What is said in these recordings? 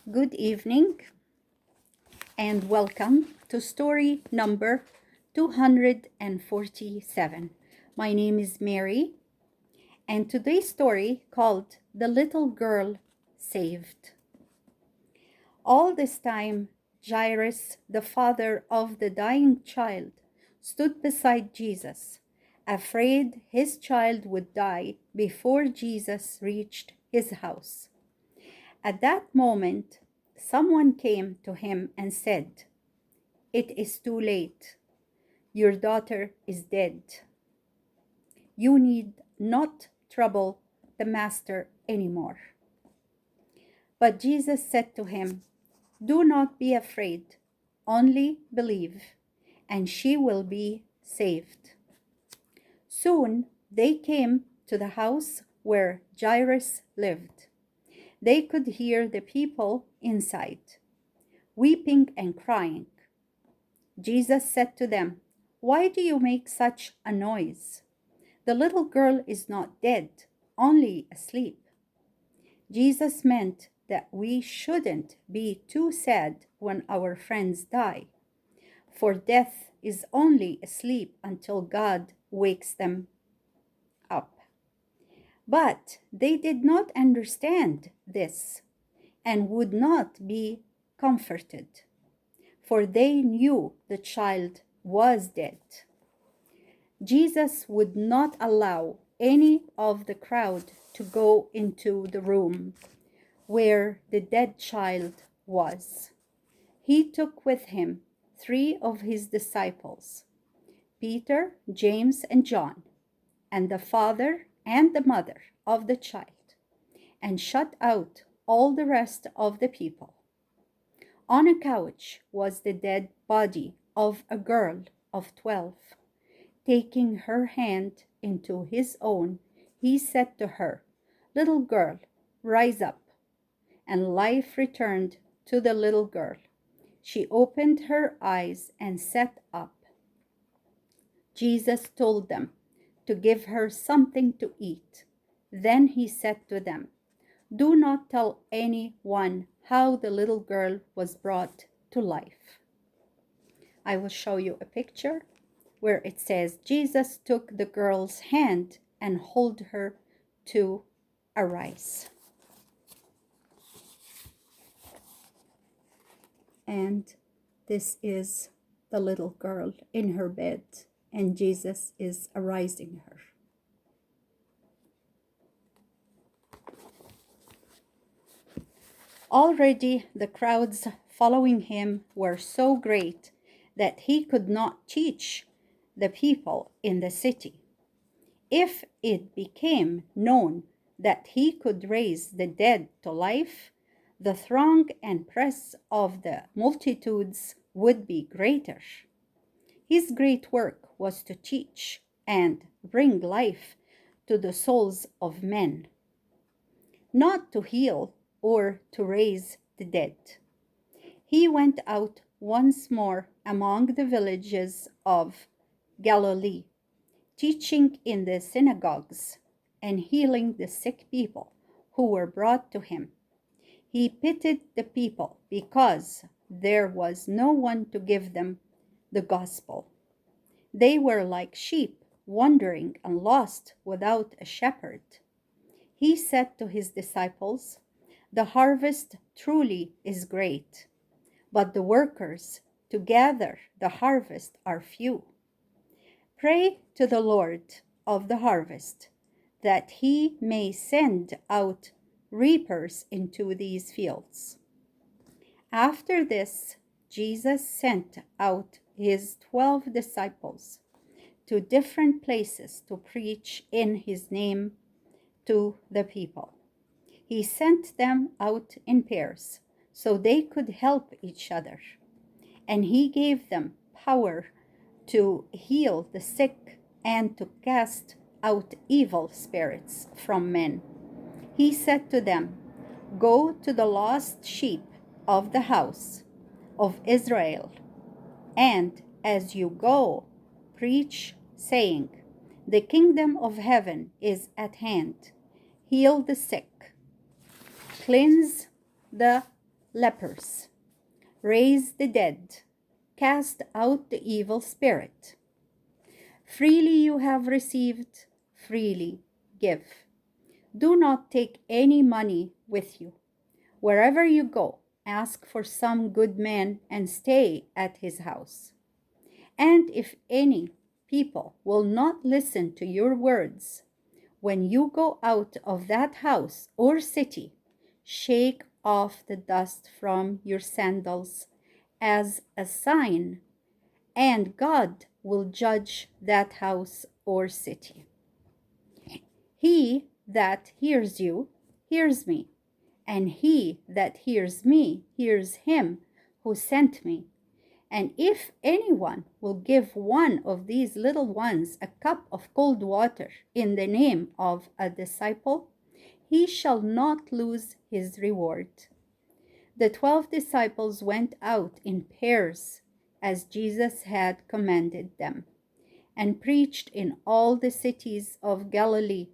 Good evening and welcome to story number 247. My name is Mary, and today's story called The Little Girl Saved. All this time, Jairus, the father of the dying child, stood beside Jesus, afraid his child would die before Jesus reached his house. At that moment, someone came to him and said, "It is too late. Your daughter is dead. You need not trouble the master anymore." But Jesus said to him, "Do not be afraid, only believe, and she will be saved." Soon they came to the house where Jairus lived. They could hear the people inside, weeping and crying. Jesus said to them, "Why do you make such a noise? The little girl is not dead, only asleep." Jesus meant that we shouldn't be too sad when our friends die, for death is only asleep until God wakes them up. But they did not understand this and would not be comforted, for they knew the child was dead. Jesus would not allow any of the crowd to go into the room where the dead child was. He took with him 3 of his disciples, Peter, James, and John, and the father and the mother of the child, and shut out all the rest of the people. On a couch was the dead body of a girl of 12. Taking her hand into his own, he said to her, "Little girl, rise up." And life returned to the little girl. She opened her eyes and sat up. Jesus told them to give her something to eat. Then he said to them, "Do not tell anyone how the little girl was brought to life." I will show you a picture where it says Jesus took the girl's hand and held her to arise. And this is the little girl in her bed, and Jesus is arising her. Already the crowds following him were so great that he could not teach the people in the city. If it became known that he could raise the dead to life, the throng and press of the multitudes would be greater. His great work was to teach and bring life to the souls of men, not to heal or to raise the dead. He went out once more among the villages of Galilee, teaching in the synagogues and healing the sick people who were brought to him. He pitied the people because there was no one to give them the gospel. They were like sheep wandering and lost without a shepherd. He said to his disciples, "The harvest truly is great, but the workers to gather the harvest are few. Pray to the Lord of the harvest that he may send out reapers into these fields." After this, Jesus sent out his 12 disciples to different places to preach in his name to the people. He sent them out in pairs so they could help each other, and he gave them power to heal the sick and to cast out evil spirits from men. He said to them, "Go to the lost sheep of the house of Israel, and as you go, preach, saying, 'The kingdom of heaven is at hand.' Heal the sick, cleanse the lepers, raise the dead, cast out the evil spirit. Freely you have received, freely give. Do not take any money with you. Wherever you go, ask for some good man and stay at his house. And if any people will not listen to your words, when you go out of that house or city, shake off the dust from your sandals as a sign, and God will judge that house or city. He that hears you hears me, and he that hears me hears him who sent me. And if anyone will give one of these little ones a cup of cold water in the name of a disciple, he shall not lose his reward. The 12 disciples went out in pairs as Jesus had commanded them, and preached in all the cities of Galilee,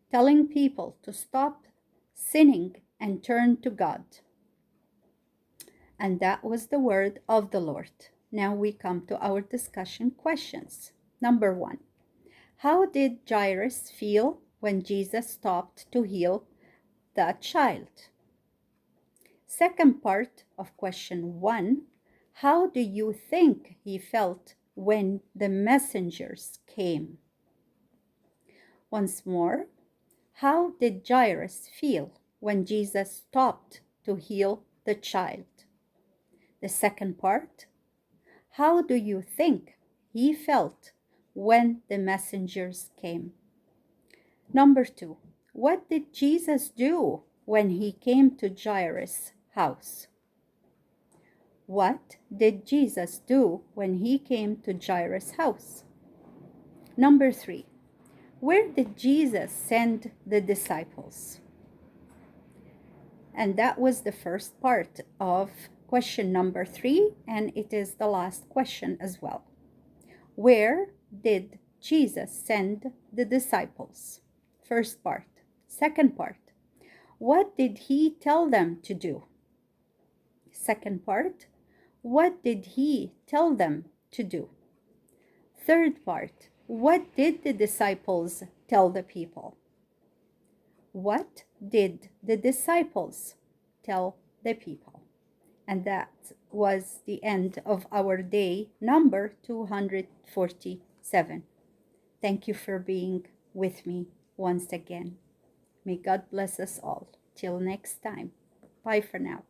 telling people to stop sinning and turn to God. And that was the word of the Lord. Now we come to our discussion questions. Number 1. How did Jairus feel when Jesus stopped to heal that child? Second part of question 1. How do you think he felt when the messengers came? Once more, how did Jairus feel when Jesus stopped to heal the child? The second part, how do you think he felt when the messengers came? Number 2, what did Jesus do when he came to Jairus' house? What did Jesus do when he came to Jairus' house? Number 3, where did Jesus send the disciples? And that was the first part of question number 3, and it is the last question as well. Where did Jesus send the disciples? First part. Second part. What did he tell them to do? Second part. What did he tell them to do? Third part. What did the disciples tell the people? What did the disciples tell the people? And that was the end of our day number 247. Thank you for being with me once again. May God bless us all. Till next time. Bye for now.